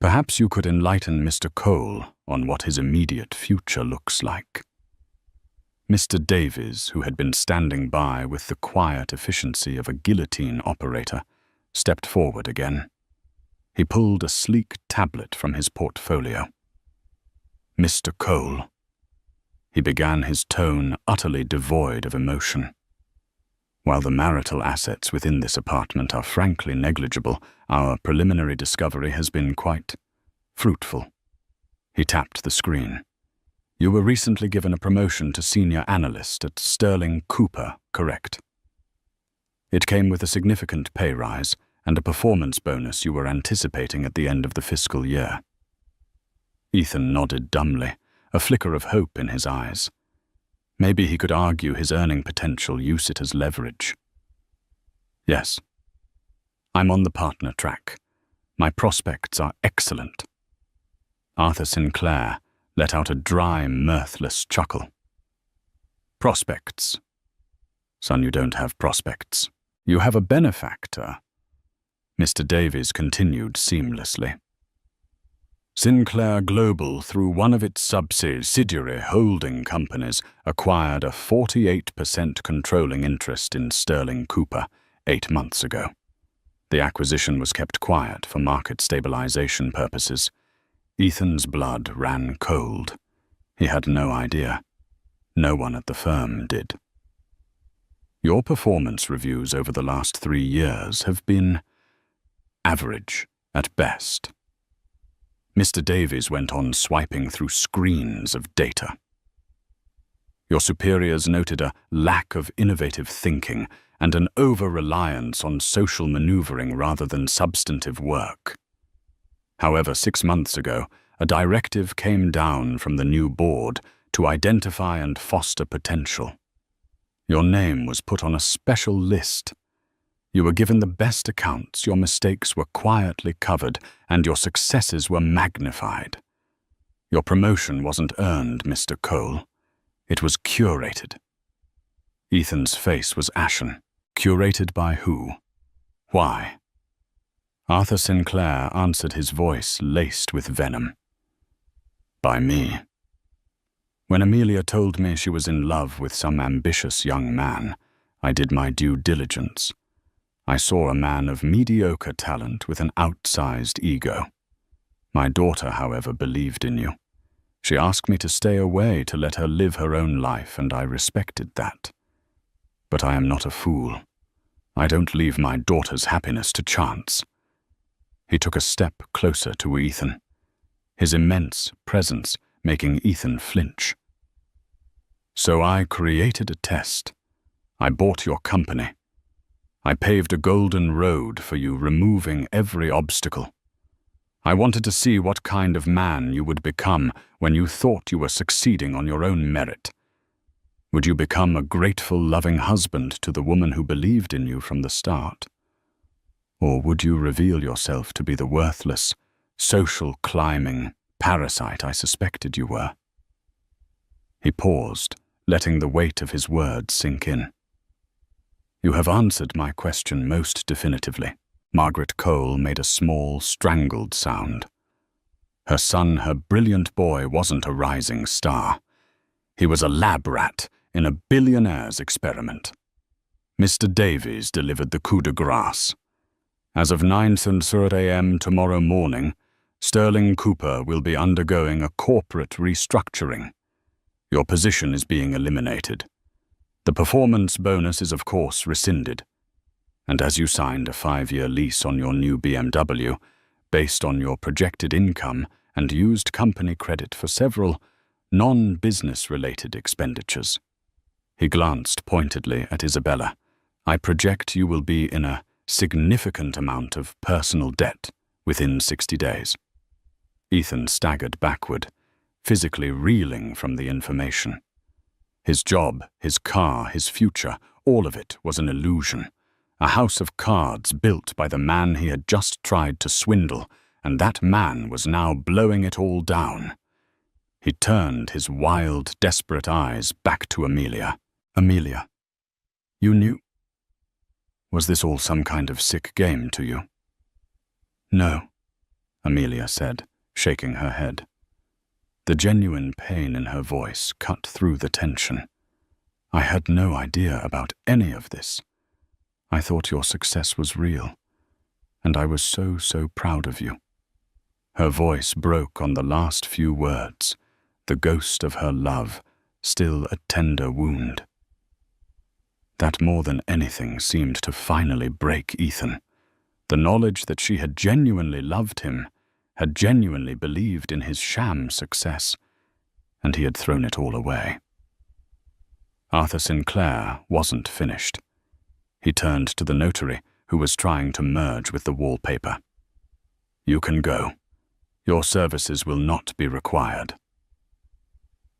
perhaps you could enlighten Mr. Cole on what his immediate future looks like." Mr. Davies, who had been standing by with the quiet efficiency of a guillotine operator, stepped forward again. He pulled a sleek tablet from his portfolio. "Mr. Cole," he began, his tone utterly devoid of emotion. "While the marital assets within this apartment are frankly negligible, our preliminary discovery has been quite fruitful." He tapped the screen. "You were recently given a promotion to senior analyst at Sterling Cooper, correct? It came with a significant pay rise and a performance bonus you were anticipating at the end of the fiscal year." Ethan nodded dumbly, a flicker of hope in his eyes. Maybe he could argue his earning potential, use it as leverage. "Yes. I'm on the partner track. My prospects are excellent." Arthur Sinclair let out a dry, mirthless chuckle. "Prospects? Son, you don't have prospects. You have a benefactor," Mr. Davies continued seamlessly. "Sinclair Global, through one of its subsidiary holding companies, acquired a 48% controlling interest in Sterling Cooper 8 months ago. The acquisition was kept quiet for market stabilization purposes. Ethan's blood ran cold. He had no idea. No one at the firm did. Your performance reviews over the last 3 years have been average at best." Mr. Davies went on swiping through screens of data. "Your superiors noted a lack of innovative thinking and an over-reliance on social maneuvering rather than substantive work. However, 6 months ago, a directive came down from the new board to identify and foster potential. Your name was put on a special list. You were given the best accounts, your mistakes were quietly covered, and your successes were magnified. Your promotion wasn't earned, Mr. Cole. It was curated." Ethan's face was ashen. "Curated by who? Why?" Arthur Sinclair answered, his voice laced with venom. "By me. When Amelia told me she was in love with some ambitious young man, I did my due diligence. I saw a man of mediocre talent with an outsized ego. My daughter, however, believed in you. She asked me to stay away to let her live her own life, and I respected that. But I am not a fool. I don't leave my daughter's happiness to chance." He took a step closer to Ethan, his immense presence making Ethan flinch. "So I created a test. I bought your company. I paved a golden road for you, removing every obstacle. I wanted to see what kind of man you would become when you thought you were succeeding on your own merit. Would you become a grateful, loving husband to the woman who believed in you from the start? Or would you reveal yourself to be the worthless, social-climbing parasite I suspected you were?" He paused, letting the weight of his words sink in. "You have answered my question most definitively. Margaret Cole made a small, strangled sound. Her son, her brilliant boy, wasn't a rising star. He was a lab rat in a billionaire's experiment. Mr. Davies delivered the coup de grace. As of 9:30 a.m. tomorrow morning, Sterling Cooper will be undergoing a corporate restructuring. Your position is being eliminated. The performance bonus is of course rescinded. And as you signed a 5-year lease on your new BMW, based on your projected income and used company credit for several non-business-related expenditures. He glanced pointedly at Isabella. I project you will be in a significant amount of personal debt within 60 days. Ethan staggered backward, physically reeling from the information. His job, his car, his future, all of it was an illusion. A house of cards built by the man he had just tried to swindle, and that man was now blowing it all down. He turned his wild, desperate eyes back to Amelia. Amelia, you knew? Was this all some kind of sick game to you? No, Amelia said, shaking her head. The genuine pain in her voice cut through the tension. I had no idea about any of this. I thought your success was real, and I was so proud of you. Her voice broke on the last few words, the ghost of her love, still a tender wound. That more than anything seemed to finally break Ethan. The knowledge that she had genuinely loved him, had genuinely believed in his sham success, and he had thrown it all away. Arthur Sinclair wasn't finished. He turned to the notary, who was trying to merge with the wallpaper. You can go. Your services will not be required.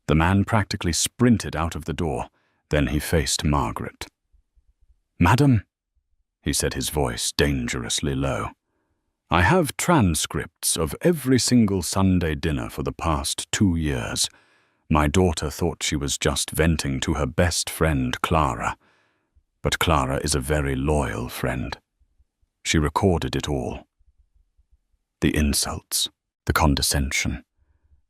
The man practically sprinted out of the door. Then he faced Margaret. Madam, he said, his voice dangerously low, I have transcripts of every single Sunday dinner for the past 2 years. My daughter thought she was just venting to her best friend, Clara. But Clara is a very loyal friend. She recorded it all. The insults, the condescension,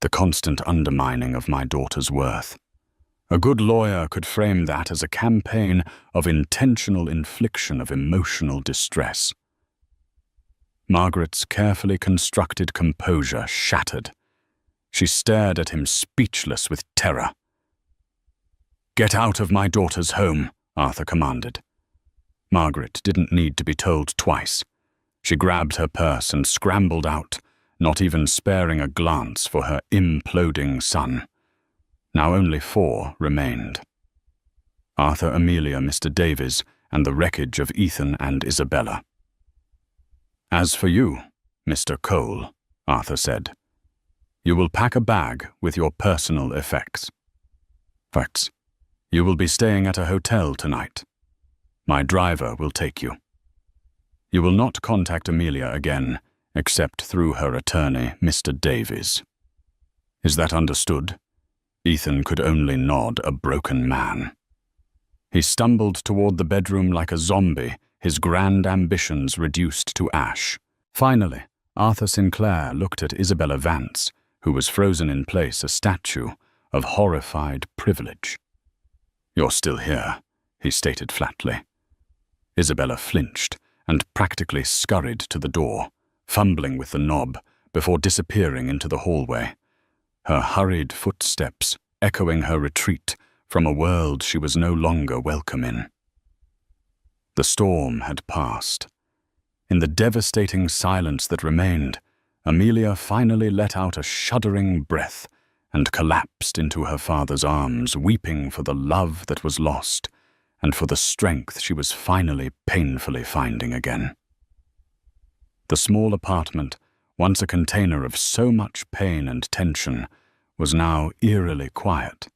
the constant undermining of my daughter's worth. A good lawyer could frame that as a campaign of intentional infliction of emotional distress. Margaret's carefully constructed composure shattered. She stared at him, speechless with terror. Get out of my daughter's home, Arthur commanded. Margaret didn't need to be told twice. She grabbed her purse and scrambled out, not even sparing a glance for her imploding son. Now only 4 remained. Arthur, Amelia, Mr. Davies, and the wreckage of Ethan and Isabella. As for you, Mr. Cole, Arthur said, you will pack a bag with your personal effects. You will be staying at a hotel tonight. My driver will take you. You will not contact Amelia again, except through her attorney, Mr. Davies. Is that understood? Ethan could only nod, a broken man. He stumbled toward the bedroom like a zombie, his grand ambitions reduced to ash. Finally, Arthur Sinclair looked at Isabella Vance, who was frozen in place, a statue of horrified privilege. You're still here, he stated flatly. Isabella flinched and practically scurried to the door, fumbling with the knob before disappearing into the hallway. Her hurried footsteps echoing her retreat from a world she was no longer welcome in. The storm had passed. In the devastating silence that remained, Amelia finally let out a shuddering breath and collapsed into her father's arms, weeping for the love that was lost and for the strength she was finally painfully finding again. The small apartment, once a container of so much pain and tension, was now eerily quiet.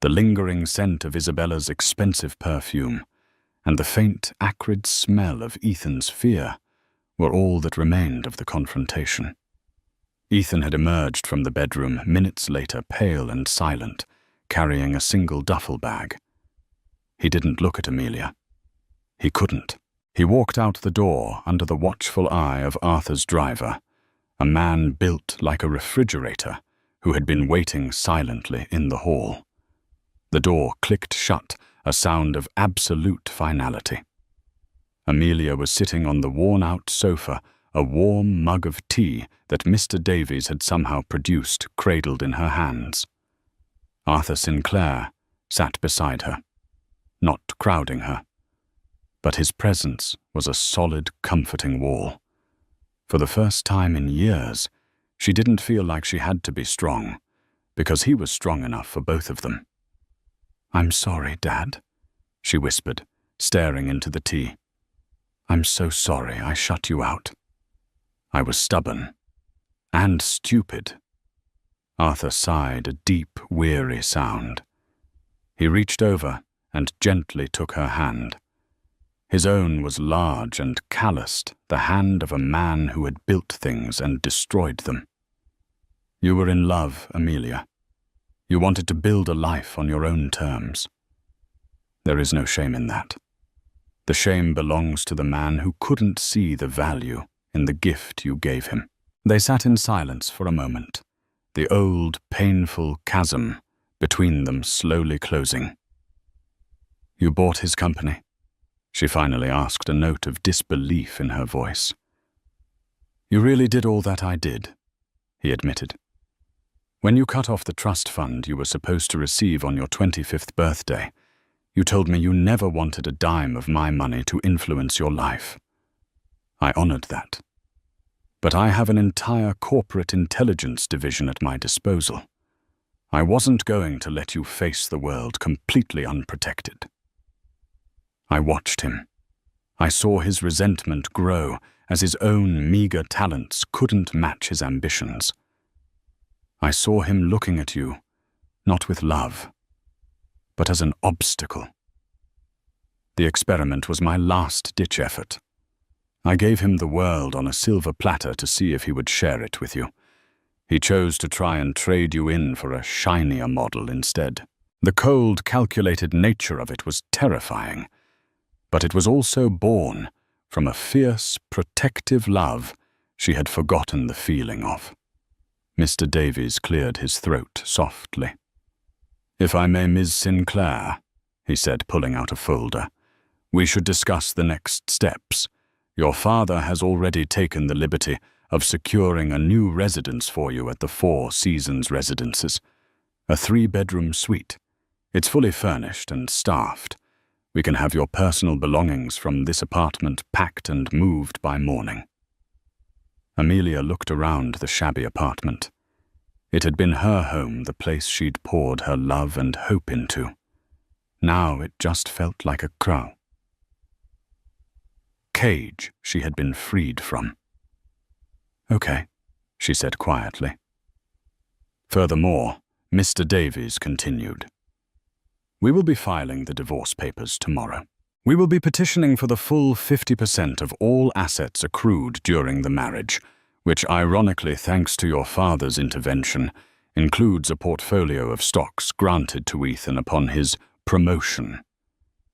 The lingering scent of Isabella's expensive perfume and the faint, acrid smell of Ethan's fear were all that remained of the confrontation. Ethan had emerged from the bedroom minutes later, pale and silent, carrying a single duffel bag. He didn't look at Amelia. He couldn't. He walked out the door under the watchful eye of Arthur's driver, a man built like a refrigerator who had been waiting silently in the hall. The door clicked shut, a sound of absolute finality. Amelia was sitting on the worn-out sofa, a warm mug of tea that Mr. Davies had somehow produced cradled in her hands. Arthur Sinclair sat beside her, not crowding her, but his presence was a solid, comforting wall. For the first time in years, she didn't feel like she had to be strong, because he was strong enough for both of them. "I'm sorry, Dad," she whispered, staring into the tea. "I'm so sorry I shut you out. I was stubborn and stupid." Arthur sighed a deep, weary sound. He reached over and gently took her hand. His own was large and calloused, the hand of a man who had built things and destroyed them. "You were in love, Amelia. You wanted to build a life on your own terms. There is no shame in that. The shame belongs to the man who couldn't see the value in the gift you gave him." They sat in silence for a moment, the old, painful chasm between them slowly closing. "You bought his company?" she finally asked, a note of disbelief in her voice. "You really did all that I did," he admitted. "When you cut off the trust fund you were supposed to receive on your 25th birthday, you told me you never wanted a dime of my money to influence your life. I honored that. But I have an entire corporate intelligence division at my disposal. I wasn't going to let you face the world completely unprotected." I watched him. I saw his resentment grow as his own meager talents couldn't match his ambitions. I saw him looking at you, not with love, but as an obstacle. The experiment was my last-ditch effort. I gave him the world on a silver platter to see if he would share it with you. He chose to try and trade you in for a shinier model instead. The cold, calculated nature of it was terrifying, but it was also born from a fierce, protective love she had forgotten the feeling of. Mr. Davies cleared his throat softly. "If I may, Ms. Sinclair," he said, pulling out a folder, "we should discuss the next steps. Your father has already taken the liberty of securing a new residence for you at the Four Seasons Residences, a 3-bedroom suite. It's fully furnished and staffed. We can have your personal belongings from this apartment packed and moved by morning." Amelia looked around the shabby apartment. It had been her home, the place she'd poured her love and hope into. Now it just felt like a cage she had been freed from. "Okay," she said quietly. Furthermore, Mr. Davies continued. "We will be filing the divorce papers tomorrow. We will be petitioning for the full 50% of all assets accrued during the marriage, which ironically, thanks to your father's intervention, includes a portfolio of stocks granted to Ethan upon his promotion.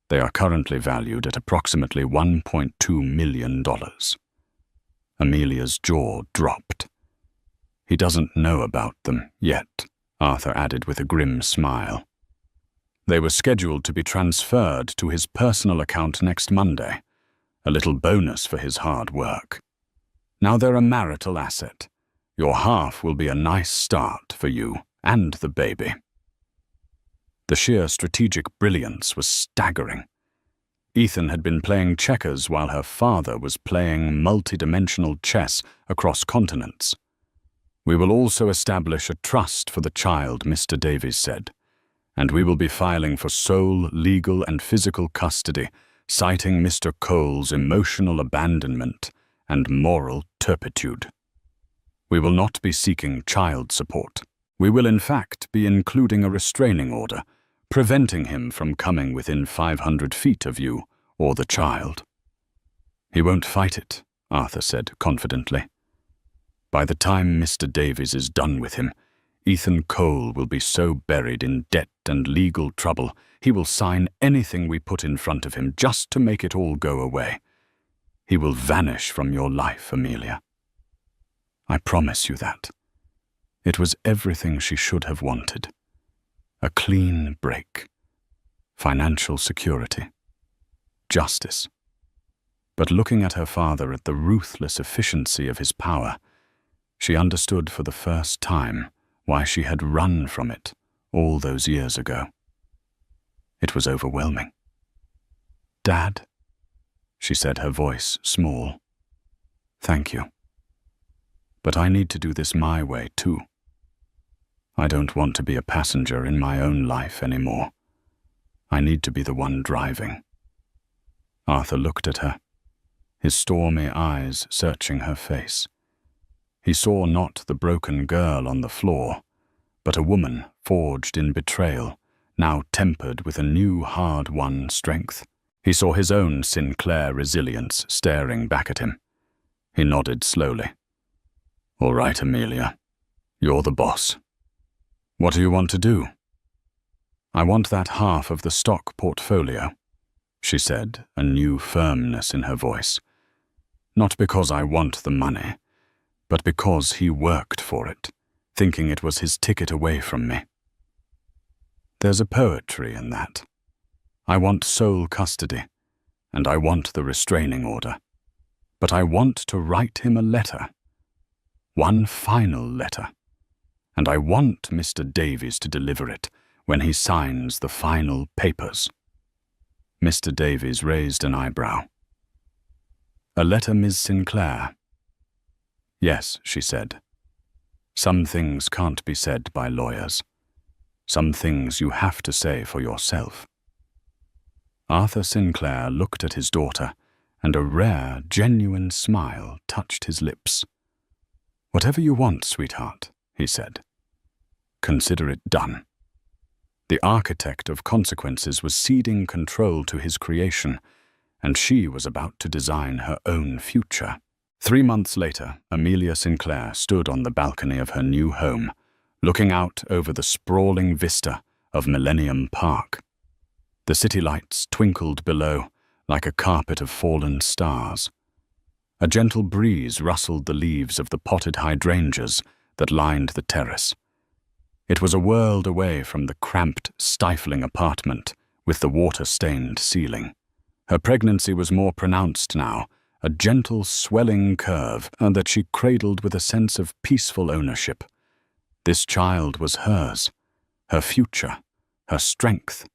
They are currently valued at approximately $1.2 million. Amelia's jaw dropped. "He doesn't know about them yet," Arthur added with a grim smile. "They were scheduled to be transferred to his personal account next Monday, a little bonus for his hard work. Now they're a marital asset. Your half will be a nice start for you and the baby." The sheer strategic brilliance was staggering. Ethan had been playing checkers while her father was playing multi-dimensional chess across continents. "We will also establish a trust for the child," Mr. Davies said, "and we will be filing for sole legal and physical custody, citing Mr. Cole's emotional abandonment and moral turpitude. We will not be seeking child support. We will in fact be including a restraining order, preventing him from coming within 500 feet of you or the child." "He won't fight it," Arthur said confidently. "By the time Mr. Davies is done with him, Ethan Cole will be so buried in debt and legal trouble, he will sign anything we put in front of him just to make it all go away. He will vanish from your life, Amelia. I promise you that. It was everything she should have wanted. A clean break. Financial security. Justice. But looking at her father at the ruthless efficiency of his power, she understood for the first time why she had run from it all those years ago. It was overwhelming. "Dad," she said, her voice small. "Thank you. But I need to do this my way, too. I don't want to be a passenger in my own life anymore. I need to be the one driving." Arthur looked at her, his stormy eyes searching her face. He saw not the broken girl on the floor, but a woman forged in betrayal, now tempered with a new hard-won strength. He saw his own Sinclair resilience staring back at him. He nodded slowly. "All right, Amelia. You're the boss. What do you want to do?" "I want that half of the stock portfolio," she said, a new firmness in her voice. "Not because I want the money, but because he worked for it, thinking it was his ticket away from me. There's a poetry in that. I want sole custody, and I want the restraining order. But I want to write him a letter. One final letter. And I want Mr. Davies to deliver it when he signs the final papers." Mr. Davies raised an eyebrow. "A letter, Ms. Sinclair?" "Yes," she said. "Some things can't be said by lawyers. Some things you have to say for yourself." Arthur Sinclair looked at his daughter, and a rare, genuine smile touched his lips. "Whatever you want, sweetheart," he said. "Consider it done." The architect of consequences was ceding control to his creation, and she was about to design her own future. 3 months later, Amelia Sinclair stood on the balcony of her new home, looking out over the sprawling vista of Millennium Park. The city lights twinkled below like a carpet of fallen stars. A gentle breeze rustled the leaves of the potted hydrangeas that lined the terrace. It was a world away from the cramped, stifling apartment with the water-stained ceiling. Her pregnancy was more pronounced now, a gentle, swelling curve that she cradled with a sense of peaceful ownership. This child was hers, her future, her strength.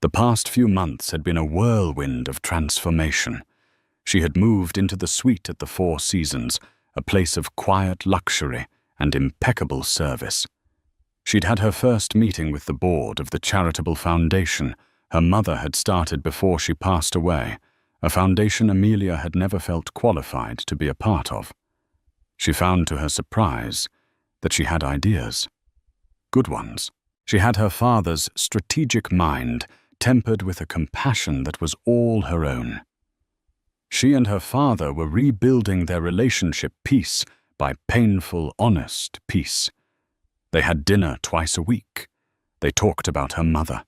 The past few months had been a whirlwind of transformation. She had moved into the suite at the Four Seasons, a place of quiet luxury and impeccable service. She'd had her first meeting with the board of the charitable foundation her mother had started before she passed away, a foundation Amelia had never felt qualified to be a part of. She found to her surprise that she had ideas. Good ones. She had her father's strategic mind, tempered with a compassion that was all her own. She and her father were rebuilding their relationship piece by painful, honest piece. They had dinner twice a week. They talked about her mother.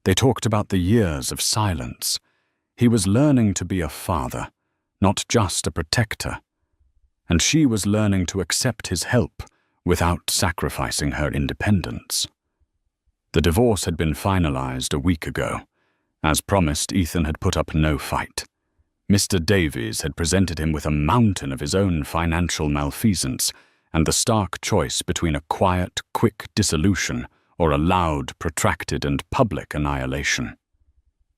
They talked about the years of silence. He was learning to be a father, not just a protector. And she was learning to accept his help without sacrificing her independence. The divorce had been finalized a week ago. As promised, Ethan had put up no fight. Mr. Davies had presented him with a mountain of his own financial malfeasance and the stark choice between a quiet, quick dissolution or a loud, protracted, and public annihilation.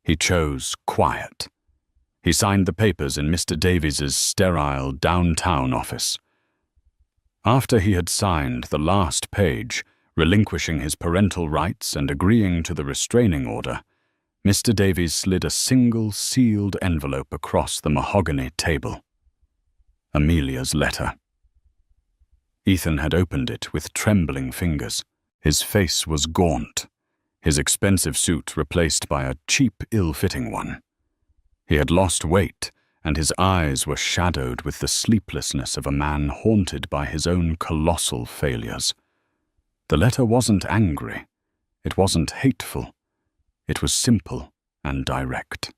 He chose quiet. He signed the papers in Mr. Davies's sterile downtown office. After he had signed the last page, relinquishing his parental rights and agreeing to the restraining order, Mr. Davies slid a single sealed envelope across the mahogany table. Amelia's letter. Ethan had opened it with trembling fingers. His face was gaunt, his expensive suit replaced by a cheap, ill-fitting one. He had lost weight, and his eyes were shadowed with the sleeplessness of a man haunted by his own colossal failures. The letter wasn't angry. It wasn't hateful. It was simple and direct.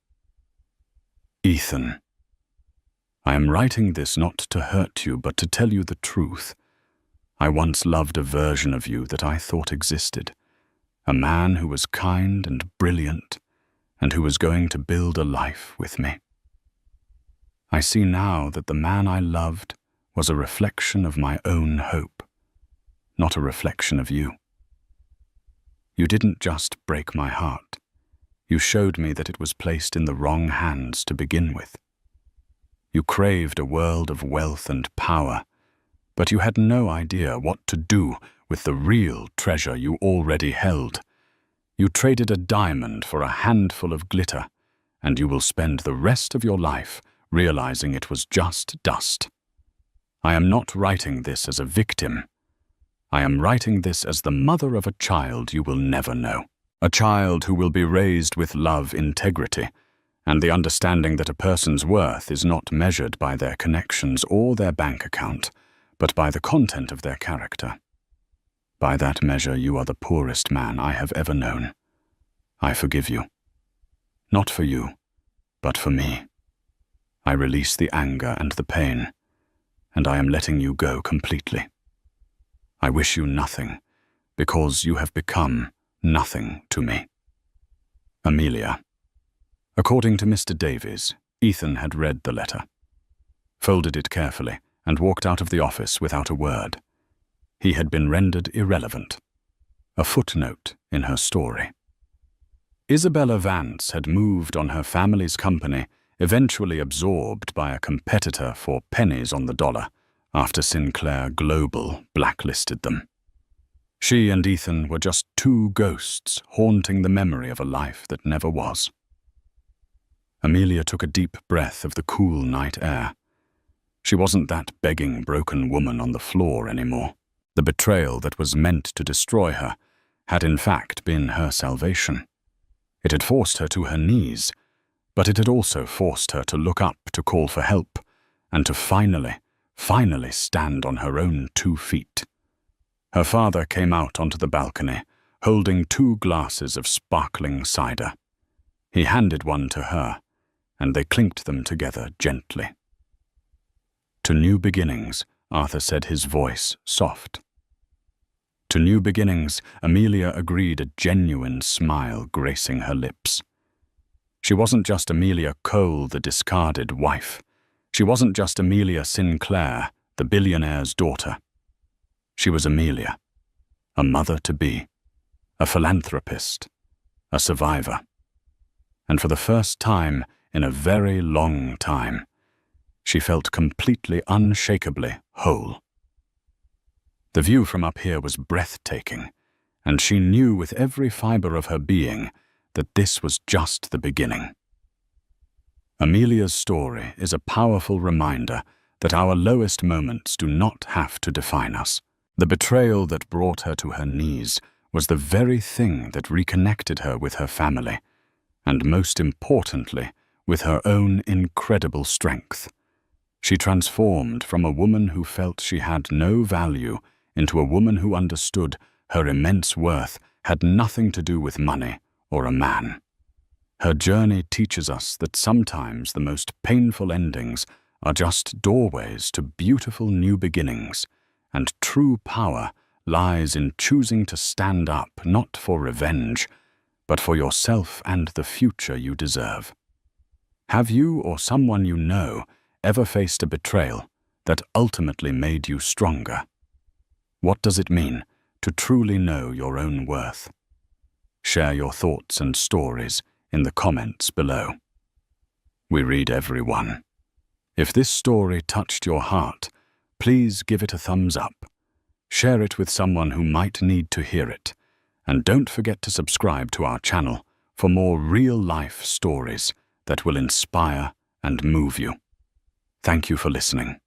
Ethan. I am writing this not to hurt you, but to tell you the truth. I once loved a version of you that I thought existed, a man who was kind and brilliant, and who was going to build a life with me. I see now that the man I loved was a reflection of my own hope, not a reflection of you. You didn't just break my heart. You showed me that it was placed in the wrong hands to begin with. You craved a world of wealth and power, but you had no idea what to do with the real treasure you already held. You traded a diamond for a handful of glitter, and you will spend the rest of your life realizing it was just dust. I am not writing this as a victim. I am writing this as the mother of a child you will never know. A child who will be raised with love, integrity, and the understanding that a person's worth is not measured by their connections or their bank account, but by the content of their character. By that measure, you are the poorest man I have ever known. I forgive you. Not for you, but for me. I release the anger and the pain, and I am letting you go completely. I wish you nothing, because you have become nothing to me. Amelia. According to Mr. Davies, Ethan had read the letter, folded it carefully, and walked out of the office without a word. He had been rendered irrelevant, a footnote in her story. Isabella Vance had moved on her family's company, eventually absorbed by a competitor for pennies on the dollar after Sinclair Global blacklisted them. She and Ethan were just two ghosts haunting the memory of a life that never was. Amelia took a deep breath of the cool night air. She wasn't that begging, broken woman on the floor anymore. The betrayal that was meant to destroy her had in fact been her salvation. It had forced her to her knees, but it had also forced her to look up to call for help and to finally stand on her own 2 feet. Her father came out onto the balcony, holding 2 glasses of sparkling cider. He handed one to her, and they clinked them together gently. To new beginnings, Arthur said, his voice soft. To new beginnings, Amelia agreed, a genuine smile gracing her lips. She wasn't just Amelia Cole, the discarded wife. She wasn't just Amelia Sinclair, the billionaire's daughter. She was Amelia, a mother-to-be, a philanthropist, a survivor. And for the first time in a very long time, she felt completely, unshakably whole. The view from up here was breathtaking, and she knew with every fiber of her being that this was just the beginning. Amelia's story is a powerful reminder that our lowest moments do not have to define us. The betrayal that brought her to her knees was the very thing that reconnected her with her family, and most importantly, with her own incredible strength. She transformed from a woman who felt she had no value into a woman who understood her immense worth had nothing to do with money or a man. Her journey teaches us that sometimes the most painful endings are just doorways to beautiful new beginnings, and true power lies in choosing to stand up not for revenge, but for yourself and the future you deserve. Have you or someone you know ever faced a betrayal that ultimately made you stronger? What does it mean to truly know your own worth? Share your thoughts and stories in the comments below. We read every one. If this story touched your heart, please give it a thumbs up. Share it with someone who might need to hear it. And don't forget to subscribe to our channel for more real-life stories that will inspire and move you. Thank you for listening.